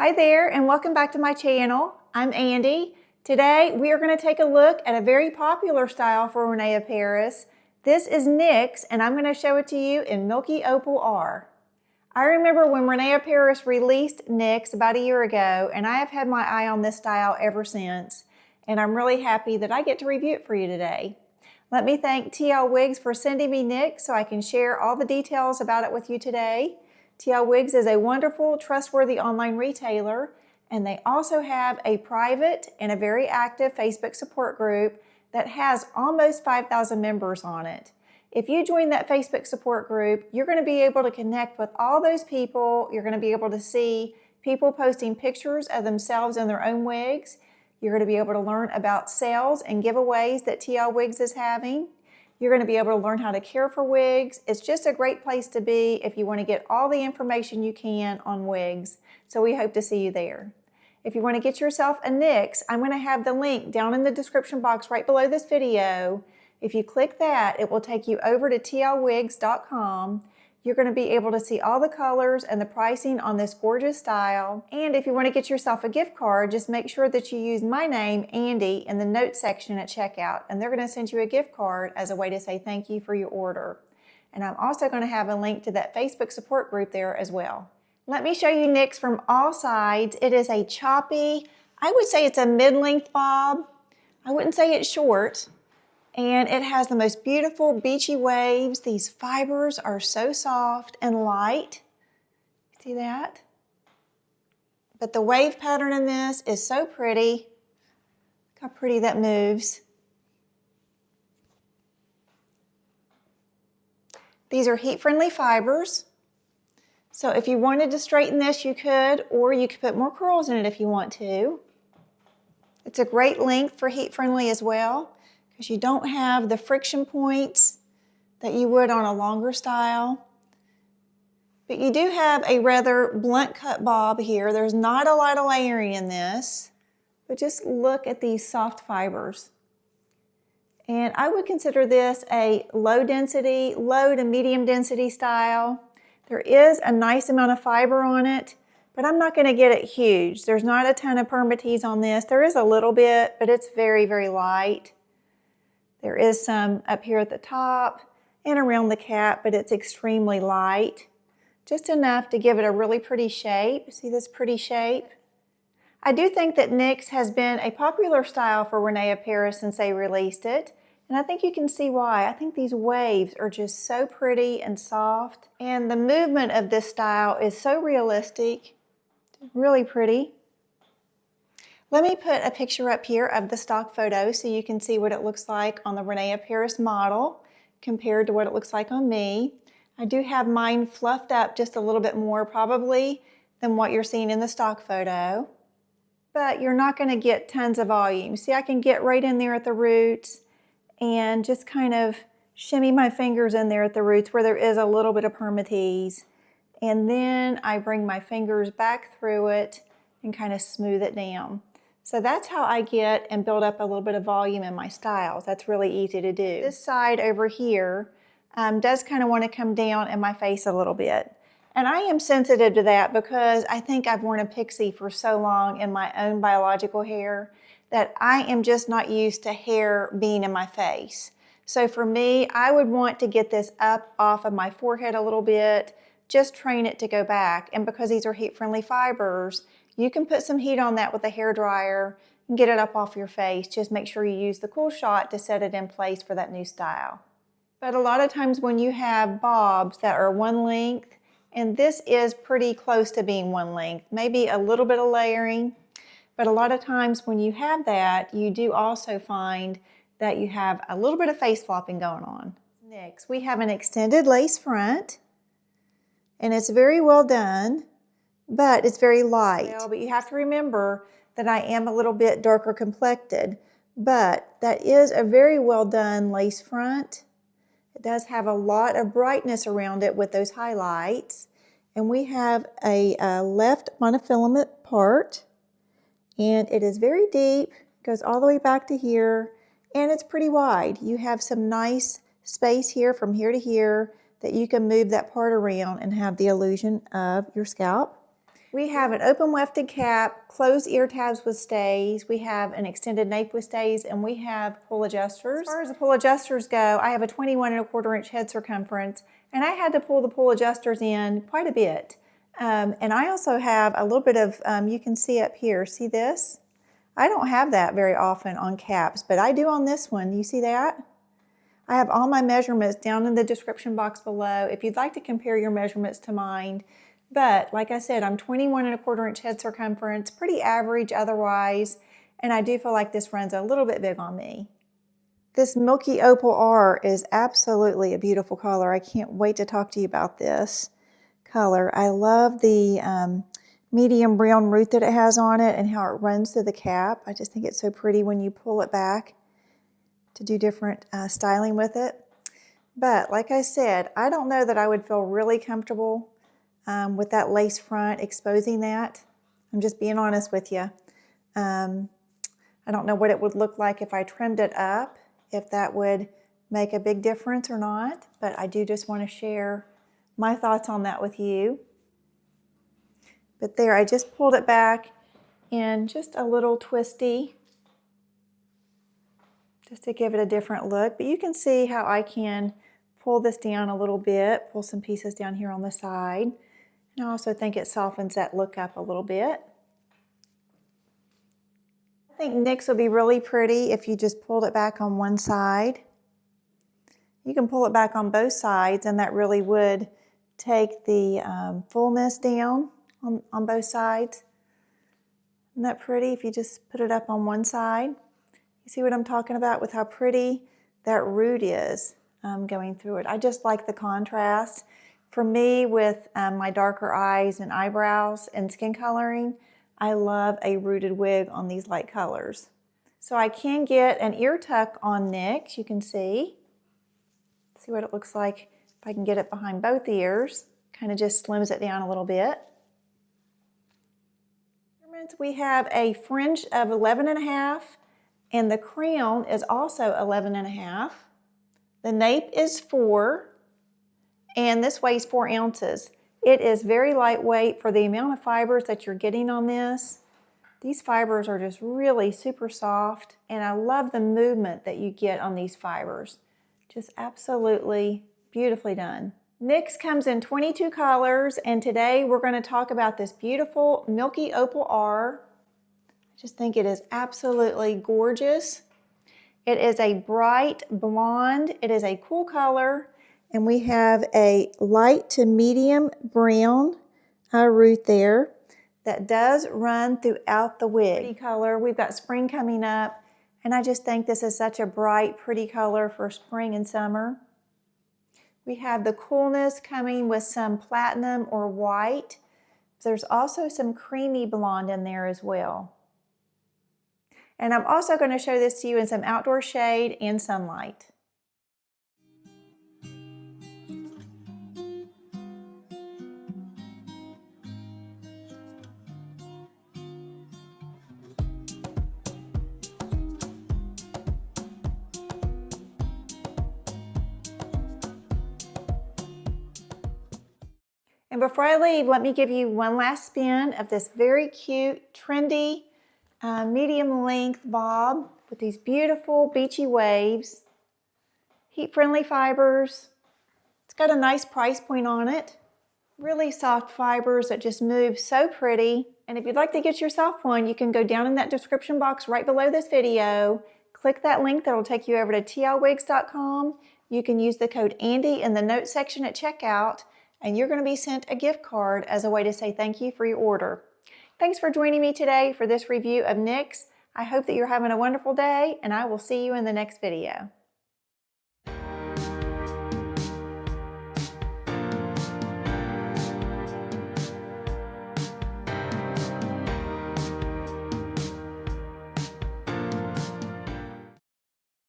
Hi there and welcome back to my channel. I'm Andy. Today we are going to take a look at a very popular style for Rene of Paris. This is NYX and I'm going to show it to you in Milky Opal-R. I remember when Rene of Paris released NYX about a year ago, and I have had my eye on this style ever since, and I'm really happy that I get to review it for you today. Let me thank TL Wigs for sending me NYX so I can share all the details about it with you today. TL Wigs is a wonderful, trustworthy online retailer, and they also have a private and a very active Facebook support group that has almost 5,000 members on it. If you join that Facebook support group, you're going to be able to connect with all those people. You're going to be able to see people posting pictures of themselves in their own wigs. You're going to be able to learn about sales and giveaways that TL Wigs is having. You're going to be able to learn how to care for wigs. It's just a great place to be if you want to get all the information you can on wigs. So we hope to see you there. If you want to get yourself a NYX, I'm going to have the link down in the description box right below this video. If you click that, it will take you over to tlwigs.com. You're going to be able to see all the colors and the pricing on this gorgeous style. And if you want to get yourself a gift card, just make sure that you use my name, Andy, in the notes section at checkout. And they're going to send you a gift card as a way to say thank you for your order. And I'm also going to have a link to that Facebook support group there as well. Let me show you NYX from all sides. It is a choppy, I would say it's a mid-length bob. I wouldn't say it's short. And it has the most beautiful beachy waves. These fibers are so soft and light. See that? But the wave pattern in this is so pretty. Look how pretty that moves. These are heat-friendly fibers. So if you wanted to straighten this, you could, or you could put more curls in it if you want to. It's a great length for heat-friendly as well, because you don't have the friction points that you would on a longer style. But you do have a rather blunt cut bob here. There's not a lot of layering in this, but just look at these soft fibers. And I would consider this a low density, low to medium density style. There is a nice amount of fiber on it, but I'm not gonna get it huge. There's not a ton of permatease on this. There is a little bit, but it's very, very light. There is some up here at the top and around the cap, but it's extremely light. Just enough to give it a really pretty shape. See this pretty shape? I do think that NYX has been a popular style for Rene of Paris since they released it. And I think you can see why. I think these waves are just so pretty and soft. And the movement of this style is so realistic. Really pretty. Let me put a picture up here of the stock photo so you can see what it looks like on the Rene of Paris model compared to what it looks like on me. I do have mine fluffed up just a little bit more probably than what you're seeing in the stock photo. But you're not going to get tons of volume. See, I can get right in there at the roots and just kind of shimmy my fingers in there at the roots where there is a little bit of permatease. And then I bring my fingers back through it and kind of smooth it down. So that's how I get and build up a little bit of volume in my styles. That's really easy to do. This side over here does kind of want to come down in my face a little bit. And I am sensitive to that because I think I've worn a pixie for so long in my own biological hair that I am just not used to hair being in my face. So for me, I would want to get this up off of my forehead a little bit, just train it to go back. And because these are heat-friendly fibers, you can put some heat on that with a hairdryer and get it up off your face. Just make sure you use the cool shot to set it in place for that new style. But a lot of times when you have bobs that are one length, and this is pretty close to being one length, maybe a little bit of layering, but a lot of times when you have that, you do also find that you have a little bit of face flopping going on. Next, we have an extended lace front, and it's very well done. But it's very light. Well, but you have to remember that I am a little bit darker complected, but that is a very well done lace front. It does have a lot of brightness around it with those highlights. And we have a left monofilament part, and it is very deep, goes all the way back to here, and it's pretty wide. You have some nice space here from here to here that you can move that part around and have the illusion of your scalp. We have an open wefted cap, closed ear tabs with stays, we have an extended nape with stays, and we have pull adjusters. As far as the pull adjusters go, I have a 21¼ inch head circumference, and I had to pull the pull adjusters in quite a bit. And I also have a little bit of, you can see up here, see this? I don't have that very often on caps, but I do on this one. You see that? I have all my measurements down in the description box below if you'd like to compare your measurements to mine. But like I said, I'm 21¼ inch head circumference, pretty average otherwise, and I do feel like this runs a little bit big on me. This Milky Opal-R is absolutely a beautiful color. I can't wait to talk to you about this color. I love the medium brown root that it has on it and how it runs through the cap. I just think it's so pretty when you pull it back to do different styling with it. But like I said, I don't know that I would feel really comfortable with that lace front exposing that. I'm just being honest with you. I don't know what it would look like if I trimmed it up, if that would make a big difference or not, but I do just want to share my thoughts on that with you. But there, I just pulled it back in just a little twisty, just to give it a different look. But you can see how I can pull this down a little bit, pull some pieces down here on the side. And I also think it softens that look up a little bit. I think NYX would be really pretty if you just pulled it back on one side. You can pull it back on both sides, and that really would take the fullness down on both sides. Isn't that pretty if you just put it up on one side? You see what I'm talking about with how pretty that root is going through it. I just like the contrast. For me, with my darker eyes and eyebrows and skin coloring, I love a rooted wig on these light colors. So I can get an ear tuck on NYX, you can see. See what it looks like if I can get it behind both ears. Kind of just slims it down a little bit. We have a fringe of 11½, and the crown is also 11½. The nape is 4. And this weighs 4 ounces. It is very lightweight for the amount of fibers that you're getting on this. These fibers are just really super soft, and I love the movement that you get on these fibers. Just absolutely beautifully done. NYX comes in 22 colors, and today we're going to talk about this beautiful Milky Opal-R. I just think it is absolutely gorgeous. It is a bright blonde. It is a cool color. And we have a light to medium brown root there that does run throughout the wig. Pretty color. We've got spring coming up, and I just think this is such a bright, pretty color for spring and summer. We have the coolness coming with some platinum or white. There's also some creamy blonde in there as well. And I'm also going to show this to you in some outdoor shade and sunlight. And before I leave, let me give you one last spin of this very cute, trendy, medium length bob with these beautiful beachy waves, heat-friendly fibers. It's got a nice price point on it. Really soft fibers that just move so pretty. And if you'd like to get yourself one, you can go down in that description box right below this video. Click that link that'll take you over to tlwigs.com. You can use the code ANDI in the notes section at checkout, and you're going to be sent a gift card as a way to say thank you for your order. Thanks for joining me today for this review of NYX. I hope that you're having a wonderful day, and I will see you in the next video.